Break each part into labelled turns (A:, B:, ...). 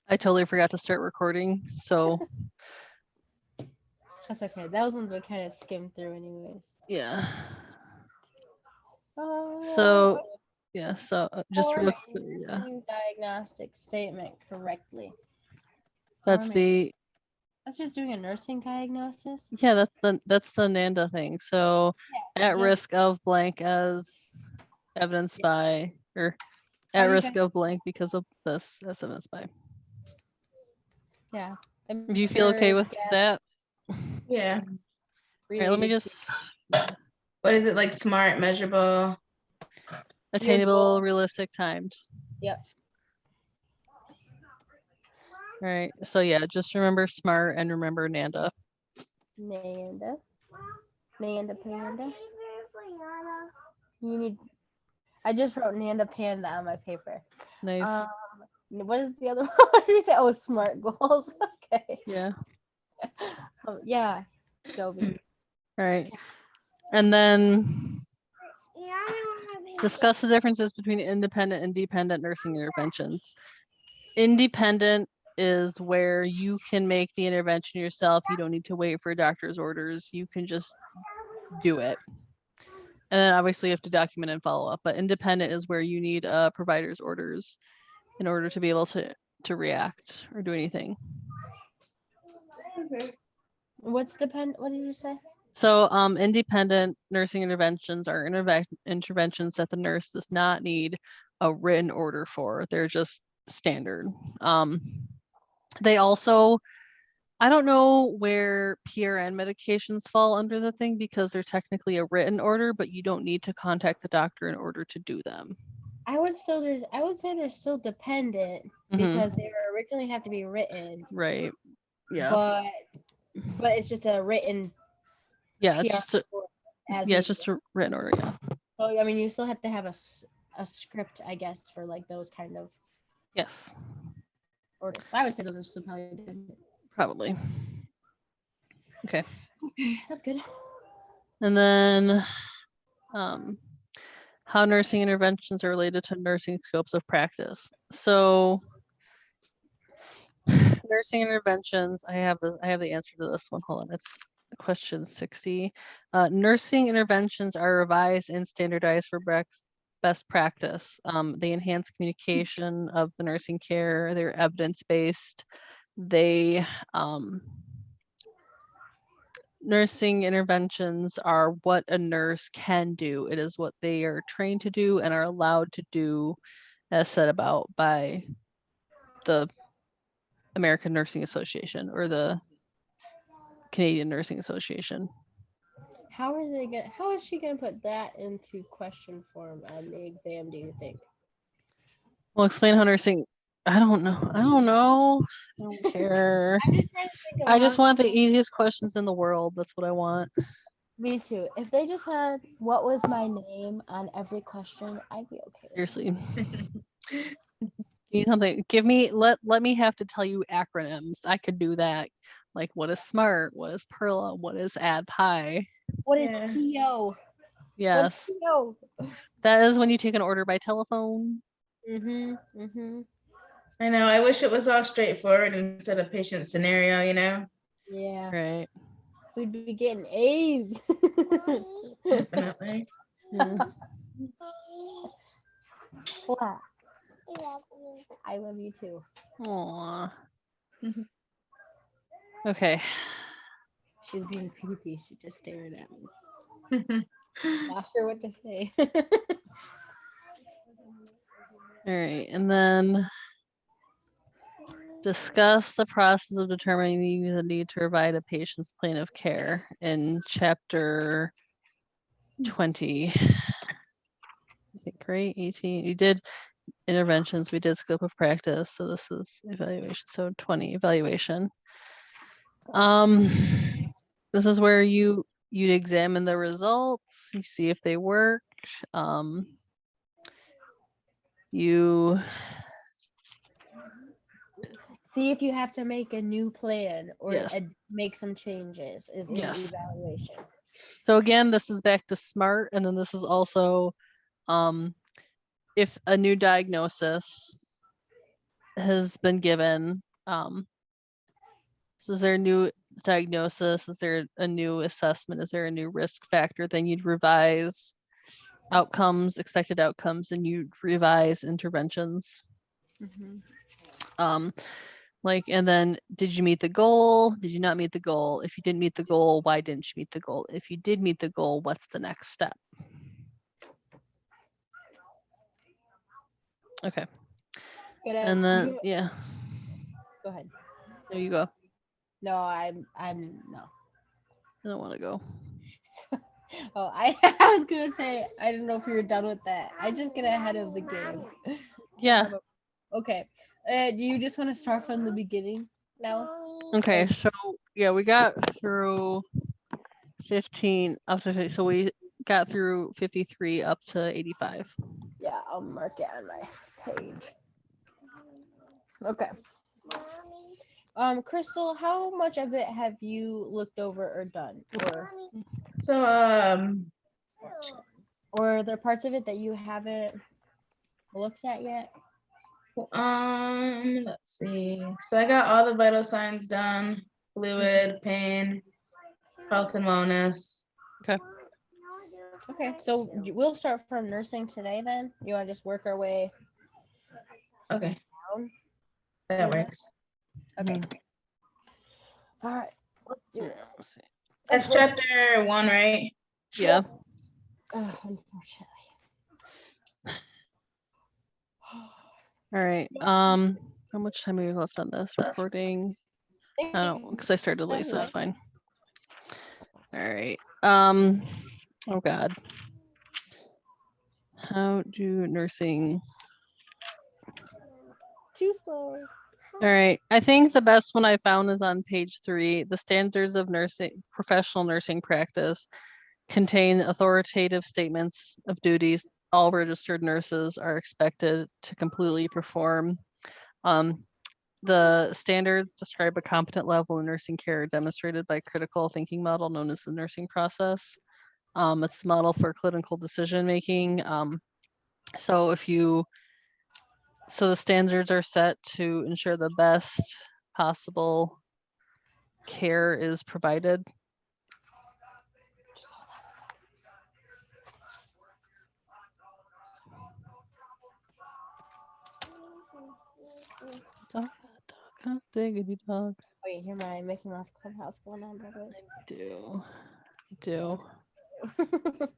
A: I totally forgot to start recording, so
B: That's okay. Those ones we kind of skim through anyways.
A: yeah.
B: Oh,
A: So yeah, so just real quick, yeah.
B: Forming diagnostic statement correctly.
A: That's
B: Forming.
A: the
B: That's just doing a nursing diagnosis.
A: yeah, that's the NANDA thing. So
B: Yeah.
A: at risk of blank as evidenced by or
B: How
A: at
B: do you
A: risk
B: guys?
A: of blank because of this as evidenced by.
B: Yeah.
A: Do you feel okay with that?
C: Yeah.
A: All right, let me
B: Related to
A: just
C: What is it, like smart, measurable?
A: attainable, realistic, timed.
B: Yep.
A: All right. So yeah, just remember SMART and remember NANDA.
B: Nanda. Nanda Panda. You need. I just wrote Nanda Panda on my paper.
A: Nice.
B: What is the other one? What did we say? Oh, SMART goals. Okay.
A: Yeah.
B: Yeah. Jovi.
A: All right. And then discuss the differences between independent and dependent nursing interventions. Independent is where you can make the intervention yourself. You don't need to wait for a doctor's orders. You can just do it. And then obviously you have to document and follow up. But independent is where you need a provider's orders in order to be able to react or do anything.
B: What did you say?
A: So independent nursing interventions are interventions that the nurse does not need a written order for. They're just standard. They also, I don't know where PRN medications fall under the thing because they're technically a written order, but you don't need to contact the doctor in order to do them.
B: I would say they're still dependent because they were originally have to be written.
A: Right. Yeah.
B: But it's just a written.
A: Yeah,
B: PR
A: it's just it's just a written order. Yeah.
B: So I mean, you still have to have a script, I guess, for like those kind of
A: Yes.
B: orders. So I would say those are still probably dependent.
A: Probably. Okay.
B: Okay, that's good.
A: And then how nursing interventions are related to nursing scopes of practice. So nursing interventions, I have the answer to this one. Hold on, it's question 60. Nursing interventions are revised and standardized for best practice. They enhance communication of the nursing care. They're evidence-based. They nursing interventions are what a nurse can do. It is what they are trained to do and are allowed to do as set about by the American Nursing Association or the Canadian Nursing Association.
B: How is she gonna put that into question form on the exam, do you think?
A: Well, explain how nursing, I don't know. I don't care.
B: I'm just trying to think of
A: I just want the easiest questions in the world. That's what I want.
B: Me too. If they just had what was my name on every question, I'd be okay.
A: Seriously. Need something. Give me let me have to tell you acronyms. I could do that. Like what is SMART? What is PERLA? What is ADPI?
B: What is TO?
A: Yes.
B: What's TO?
A: That is when you take an order by telephone.
C: I know. I wish it was all straightforward instead of patient scenario, you know?
B: Yeah.
A: Right.
B: We'd be getting A's.
C: Definitely.
A: Yeah.
B: What? I love you too.
A: Aww. Okay.
B: She's being creepy. She just stared at me. Not sure what to say.
A: All right. And then discuss the process of determining the need to provide a patient's plan of care in chapter 20. I think, right? 18. You did interventions, we did scope of practice. So this is evaluation. So 20 evaluation. This is where you'd examine the results, you see if they work. You
B: see if you have to make a new plan or
A: yes.
B: Make some changes is
A: yes.
B: evaluation.
A: So again, this is back to SMART, and then this is also if a new diagnosis has been given. So is there a new diagnosis? Is there a new assessment? Is there a new risk factor? Then you'd revise outcomes, expected outcomes, and you'd revise interventions.
B: Mhm.
A: And then did you meet the goal? Did you not meet the goal? If you didn't meet the goal, why didn't you meet the goal? If you did meet the goal, what's the next step? Okay. And then, yeah,
B: Go ahead.
A: there you go.
B: No, I'm no.
A: I don't want to go.
B: Oh, I was gonna say I don't know if we were done with that. I just get ahead of the game.
A: Yeah.
B: Okay. Do you just want to start from the beginning now?
A: Okay. So yeah, we got through 15 up to 50. So we got through 53 up to 85.
B: Yeah, I'll mark it on my page. Okay. Crystal, how much of it have you looked over or done,
C: So
B: or are there parts of it that you haven't looked at yet?
C: let's see. So I got all the vital signs done: fluid, pain, health and wellness.
B: Okay, so we'll start from nursing today then. You want to just work our way
C: Okay,
B: down?
C: that works.
B: Okay. All right, let's do this.
A: Let's see.
C: That's chapter 1, right?
A: Yeah.
B: Unfortunately.
A: All right. How much time have we left on this recording? I don't, because I started late, so it's fine. All right. Oh God. How do nursing?
B: Too slow.
A: All right. I think the best one I found is on page 3. The standards of nursing, professional nursing practice contain authoritative statements of duties all registered nurses are expected to completely perform. The standards describe a competent level of nursing care demonstrated by critical thinking model known as the nursing process. It's the model for clinical decision making. So the standards are set to ensure the best possible care is provided. Dog, diggity dog.
B: Oh, you hear my Mickey Mouse Clubhouse going on, by the way?
A: I do.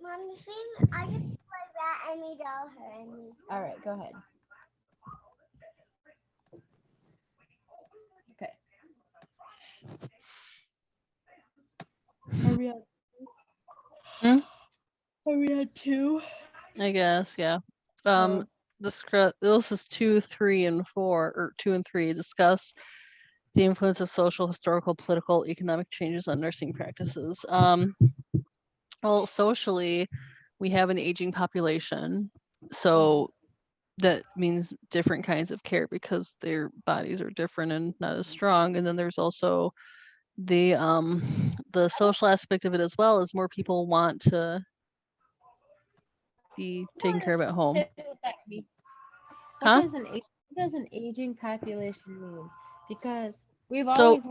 D: Mommy, I just play that and we tell her.
B: All right, go ahead. Okay. Are we at?
A: Hmm?
B: Are we at 2?
A: I guess, yeah.
B: Oh.
A: This is 2, 3, and 4, or 2 and 3. Discuss the influence of social, historical, political, economic changes on nursing practices. Well, socially, we have an aging population, so that means different kinds of care because their bodies are different and not as strong. And then there's also the social aspect of it as well, is more people want to be taken care of at home.
B: What does an aging population mean? Because we've
A: So
B: always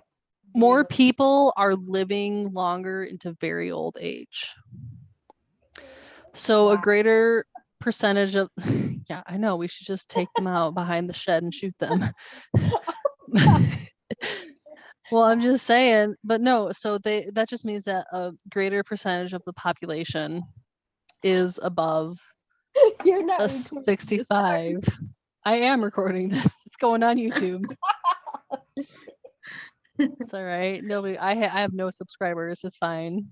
A: more people are living longer into very old age. So a greater percentage of yeah, I know, we should just take them out behind the shed and shoot them. Well, I'm just saying, but no, so that just means that a greater percentage of the population is above
B: You're not
A: a 65. I am recording this. It's going on YouTube. It's all right. Nobody. I have no subscribers. It's fine.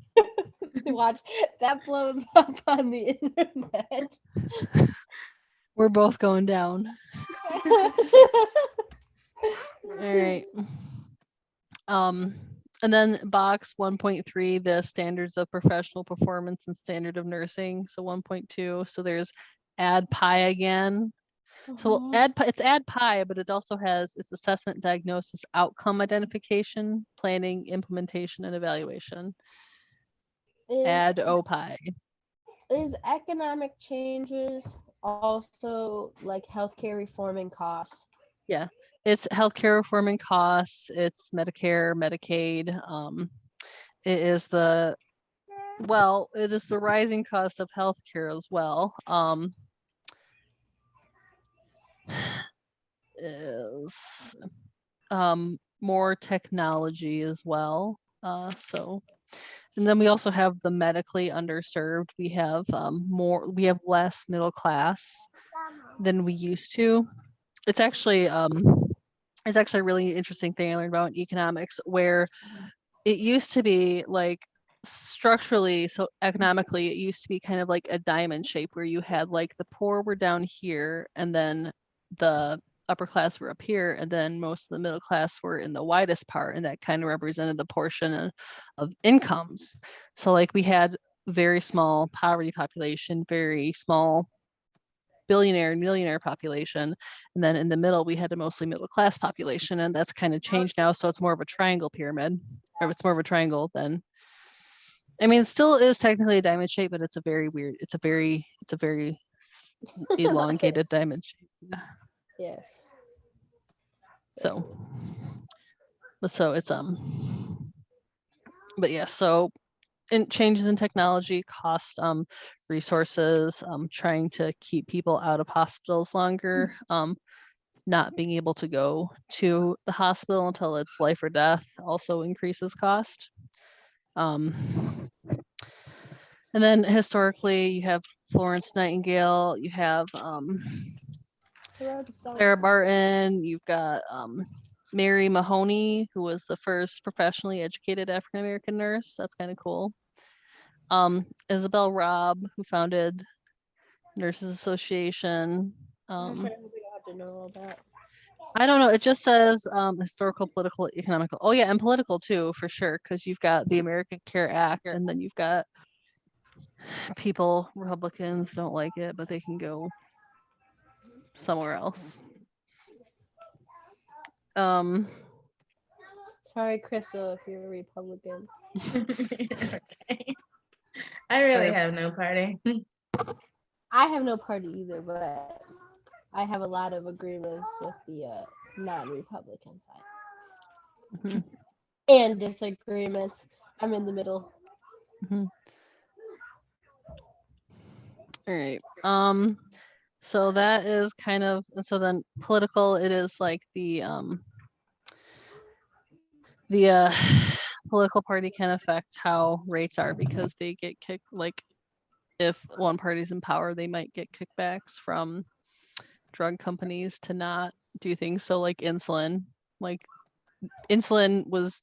B: Watch that blows up on the internet.
A: We're both going down. All right. And then box 1.3, the standards of professional performance and standard of nursing. So 1.2. So there's add PI again. So it's add PI, but it also has its assessment, diagnosis, outcome identification, planning, implementation, and evaluation. Add OPI.
B: Is economic changes also like healthcare reform and costs?
A: It's healthcare reform and costs, it's Medicare, Medicaid, it is the it is the rising cost of healthcare as well. Is more technology as well. And then we also have the medically underserved. We have we have less middle class than we used to. It's actually a really interesting thing I learned about in economics, where it used to be like structurally, so economically, it used to be kind of like a diamond shape where you had like the poor were down here and then the upper class were up here, and then most of the middle class were in the widest part, and that kind of represented the portion of incomes. So like we had very small poverty population, very small billionaire and millionaire population, and then in the middle we had a mostly middle class population, and that's kind of changed now, so it's more of a triangle pyramid, or it's more of a triangle than, I mean, it still is technically a diamond shape, but it's a very weird, it's a very elongated diamond shape.
B: Yes.
A: So it's but yeah, so in changes in technology, cost, resources, trying to keep people out of hospitals longer, not being able to go to the hospital until it's life or death also increases cost. And then historically, you have Florence Nightingale, you have Clara Barton, you've got Mary Mahoney, who was the first professionally educated African American nurse. That's kind of cool. Isabel Robb, who founded Nurses Association.
B: I'm afraid we don't have to know all that.
A: I don't know. It just says historical, political, economical. Oh yeah, and political too, for sure, because you've got the American Care Act, and then you've got people, Republicans don't like it, but they can go somewhere else.
B: Sorry, Crystal, if you're a Republican.
C: Okay. I really have no party.
B: I have no party either, but I have a lot of agreements with the non-Republican side.
A: Mhm.
B: And disagreements. I'm in the middle.
A: All right. So that is kind of, so then political, it is like the political party can affect how rates are, because they get kicked, like if one party's in power, they might get kickbacks from drug companies to not do things. So like insulin was,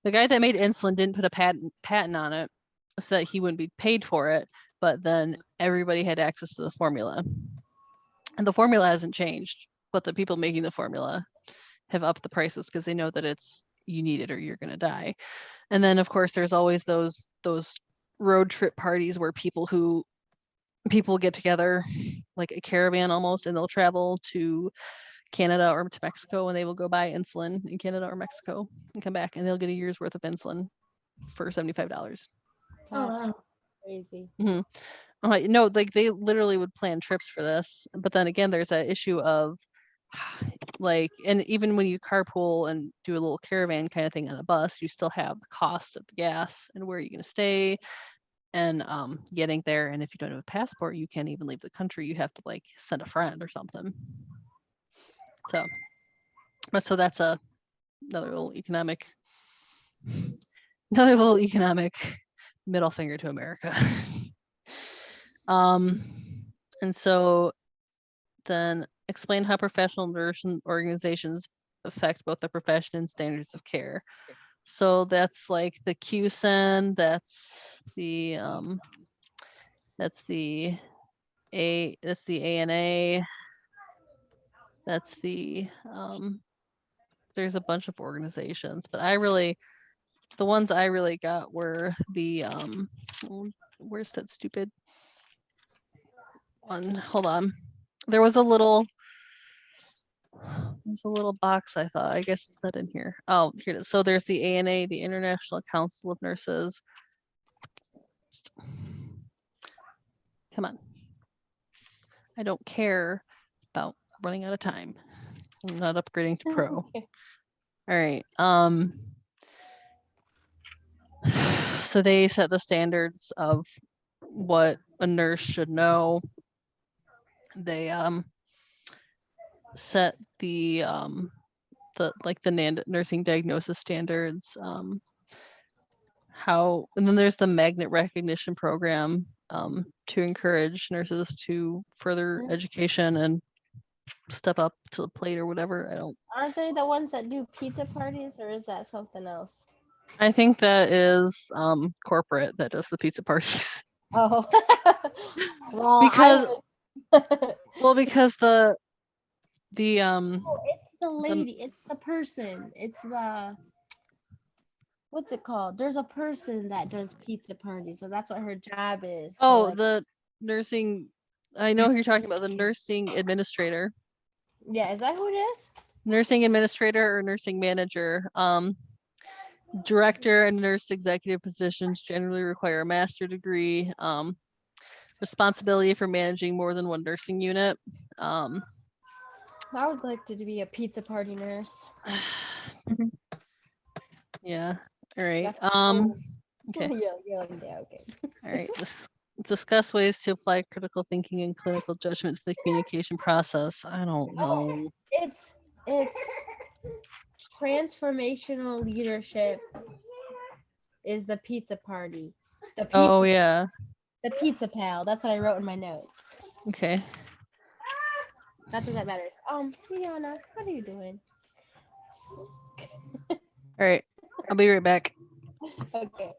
A: the guy that made insulin didn't put a patent on it so that he wouldn't be paid for it, but then everybody had access to the formula. And the formula hasn't changed, but the people making the formula have upped the prices because they know that you need it or you're going to die. And then of course there's always those road trip parties where people get together like a caravan almost, and they'll travel to Canada or to Mexico, and they will go buy insulin in Canada or Mexico and come back, and they'll get a year's worth of insulin for $75.
C: Oh wow.
B: Crazy.
A: No, like they literally would plan trips for this, but then again, there's that issue of like, and even when you carpool and do a little caravan kind of thing on a bus, you still have the cost of the gas and where you're going to stay and getting there. And if you don't have a passport, you can't even leave the country. You have to like send a friend or something. So that's another little economic middle finger to America. And so then explain how professional nursing organizations affect both the profession and standards of care. So that's like the QSIN, that's the ANA, that's the there's a bunch of organizations, but the ones I really got were the where's that stupid one? Hold on. There was a little box, I thought. I guess it's not in here. Oh, here it is. So there's the ANA, the International Council of Nurses. Come on. I don't care about running out of time. I'm not upgrading to pro.
B: Okay.
A: All right. So they set the standards of what a nurse should know. They set the nursing diagnosis standards. And then there's the magnet recognition program to encourage nurses to further education and step up to the plate or whatever.
B: Aren't they the ones that do pizza parties, or is that something else?
A: I think that is corporate that does the pizza parties.
B: Oh, well,
A: Because
B: I,
A: because the
B: it's the lady, it's the person, it's the what's it called? There's a person that does pizza parties, so that's what her job is. to,
A: oh
B: like-
A: the nursing, I know who you're talking about, the nursing administrator.
B: yeah, is that who it is?
A: Nursing administrator or nursing manager. Director and nurse executive positions generally require a master degree. Responsibility for managing more than one nursing unit.
B: I would like to be a pizza party nurse.
A: Yeah. All right.
B: That's
A: Okay.
B: yeah, like, yeah, okay.
A: All right. Discuss ways to apply critical thinking and clinical judgment to the communication process. I don't know.
B: It's transformational leadership is the pizza party. The pizza,
A: Oh yeah.
B: the pizza pal. That's what I wrote in my notes.
A: Okay.
B: Not that that matters. Rihanna, what are you doing?
A: All right. I'll be right back.
B: Okay.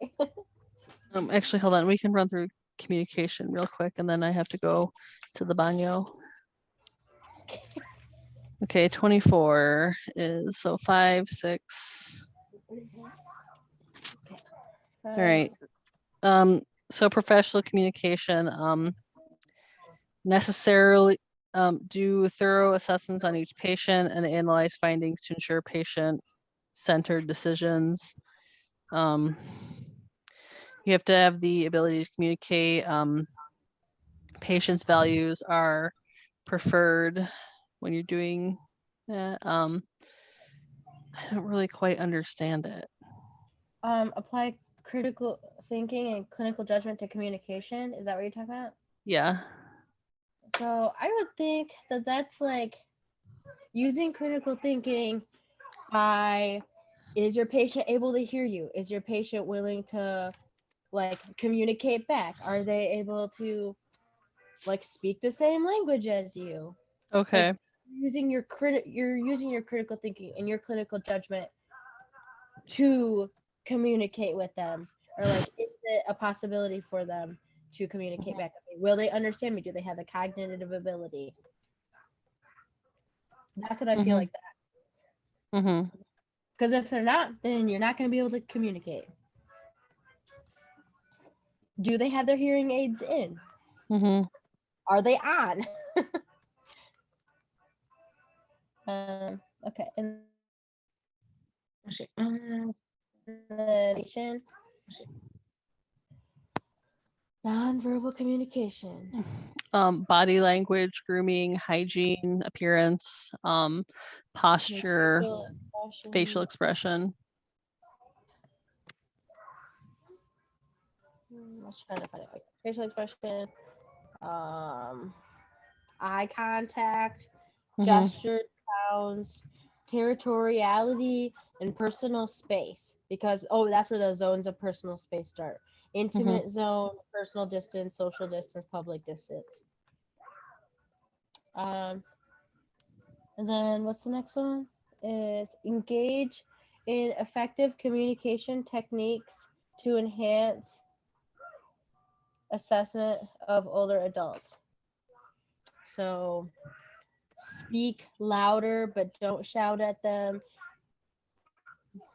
A: Actually, hold on. We can run through communication real quick, and then I have to go to the banyo. Okay, 24 is so 5, 6. All right. So professional communication, necessarily do thorough assessments on each patient and analyze findings to ensure patient-centered decisions. You have to have the ability to communicate. Patients' values are preferred when you're doing that. I don't really quite understand it.
B: Apply critical thinking and clinical judgment to communication. Is that what you're talking about?
A: Yeah.
B: So I would think that that's like using critical thinking by, is your patient able to hear you? Is your patient willing to like communicate back? Are they able to like speak the same language as you?
A: Okay.
B: You're using your critical thinking and your clinical judgment to communicate with them, or like is it a possibility for them to communicate back with me? Will they understand me? Do they have the cognitive ability? That's what I feel like that.
A: Mm-hmm.
B: Because if they're not, then you're not going to be able to communicate. Do they have their hearing aids in?
A: Mm-hmm.
B: Are they on? Okay, and then non-verbal communication.
A: Body language, grooming, hygiene, appearance, posture, facial expression.
B: Let's try to find it. Facial expression, eye contact,
A: Mhm.
B: gesture, sounds, territoriality, and personal space. Because that's where the zones of personal space start. Intimate zone, personal distance, social distance, public distance. And then what's the next one? Is engage in effective communication techniques to enhance assessment of older adults. So speak louder, but don't shout at them.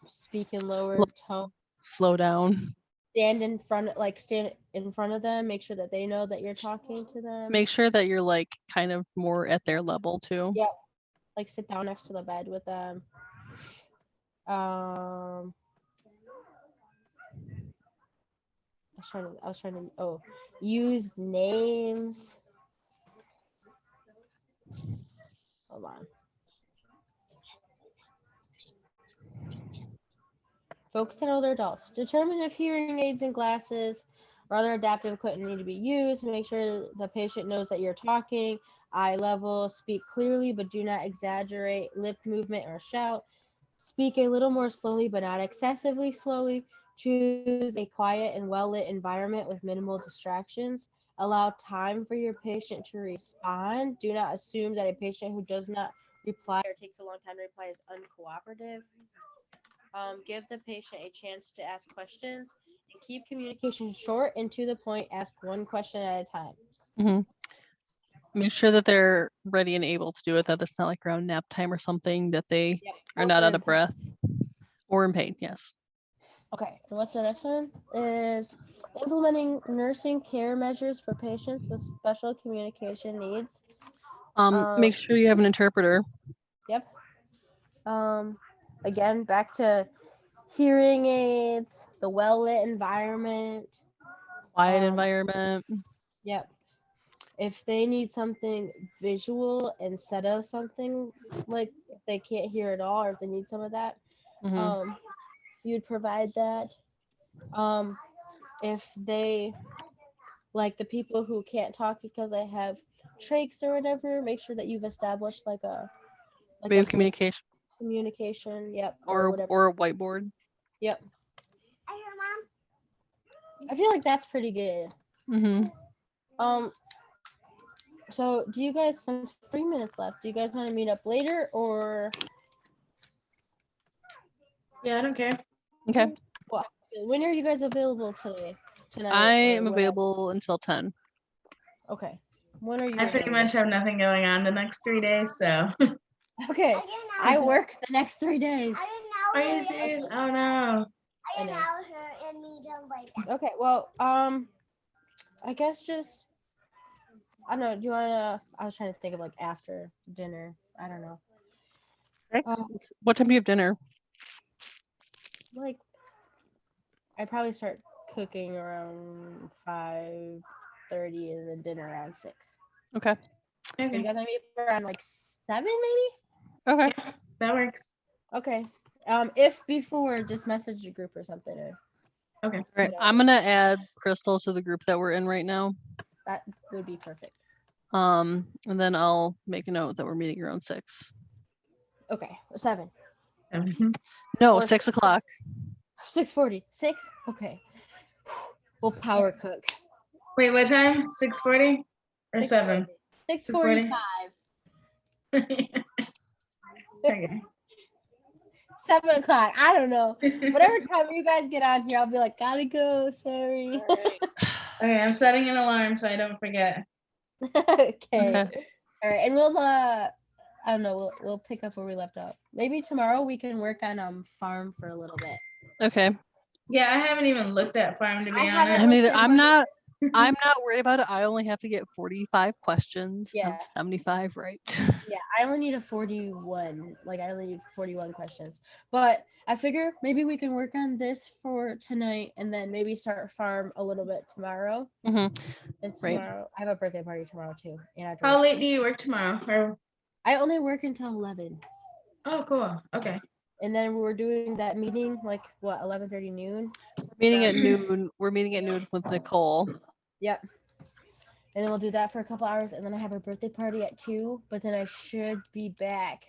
B: Speak in lower tone.
A: Slow down.
B: Stand in front of them. Make sure that they know that you're talking to them.
A: Make sure that you're like kind of more at their level too.
B: Yep. Like sit down next to the bed with them. I was trying to use names. Hold on. Focus on older adults. Determine if hearing aids and glasses or other adaptive equipment need to be used. Make sure the patient knows that you're talking. Eye level. Speak clearly, but do not exaggerate lip movement or shout. Speak a little more slowly, but not excessively slowly. Choose a quiet and well-lit environment with minimal distractions. Allow time for your patient to respond. Do not assume that a patient who does not reply or takes a long time to reply is uncooperative. Give the patient a chance to ask questions and keep communication short and to the point. Ask one question at a time.
A: Hmm. Make sure that they're ready and able to do it, that it's not like around nap time or something, that they
B: Yep.
A: are not
B: Or
A: out
B: in
A: of
B: pain.
A: breath or in pain. Yes.
B: Okay, and what's the next one? Is implementing nursing care measures for patients with special communication needs.
A: Make sure you have an interpreter.
B: Yep. Again, back to hearing aids, the well-lit environment.
A: Quiet
B: Um,
A: environment.
B: Yep. If they need something visual instead of something like if they can't hear at all, or if they need some of that,
A: Hmm.
B: you'd provide that. If they like the people who can't talk because they have trachs or whatever, make sure that you've established like a
A: Way of
B: bridge
A: communication
B: communication. Yep.
A: or
B: whatever.
A: a whiteboard.
B: Yep.
D: Hey, Mom.
B: I feel like that's pretty good.
A: Hmm.
B: So do you guys, there's 3 minutes left, do you guys want to meet up later or
C: Yeah, I don't care.
A: Okay.
B: when are you guys available today? Tonight?
A: I
B: or
A: am
B: whatever?
A: available until 10.
B: Okay. When are you
C: I pretty
B: available?
C: much have nothing going on the next 3 days, so.
B: Okay.
D: I didn't know.
B: I work the next 3 days.
D: I didn't know.
C: Are you serious? Oh no.
D: I didn't
B: I
D: know
B: know.
D: her and me don't like that.
B: Okay, well, I guess just I don't know, do you wanna I was trying to think of like after dinner. I don't know.
A: What time do you have dinner?
B: Like I probably start cooking around 5:30 and then dinner around 6.
A: Okay.
B: So you
C: Okay.
B: guys want to meet around like 7 maybe?
A: Okay.
C: Yeah, that works.
B: Okay. If before, just message the group or something. Or
C: Okay.
A: All right.
B: know.
A: I'm gonna add Crystal to the group that we're in right now.
B: that would be perfect.
A: And then I'll make a note that we're meeting around 6.
B: Okay, 7.
A: No,
B: Or
A: 6 o'clock.
B: 6:40. 6. Okay. We'll power cook.
C: Wait, what time? 6:40 or 7?
B: 6:45.
C: Okay.
B: 7 o'clock. I don't know. Whatever time you guys get on here, I'll be like, gotta go. Sorry.
C: Okay, I'm setting an alarm so I don't forget.
B: Okay.
A: Okay.
B: All right, and we'll I don't know. We'll pick up where we left off. Maybe tomorrow we can work on farm for a little bit.
A: Okay.
C: Yeah, I haven't even looked at farm to be
B: I haven't
C: honest.
A: I'm neither.
B: looked at
A: I'm
B: one
A: not. I'm not worried about it. I only have to get 45 questions.
B: Yeah.
A: I'm 75, right?
B: Yeah, I only need a 41. Like I only need 41 questions. But I figure maybe we can work on this for tonight and then maybe start farm a little bit tomorrow.
A: Hmm.
B: And
A: Right.
B: tomorrow I have a birthday party tomorrow too. And I have to
C: How
B: work.
C: late do you work tomorrow? Or
B: I only work until 11.
C: oh, cool. Okay.
B: And then we're doing that meeting like what 11:30 noon.
A: Meeting at noon. We're meeting at noon with Nicole.
B: Yep. And then we'll do that for a couple hours and then I have a birthday party at 2, but then I should be back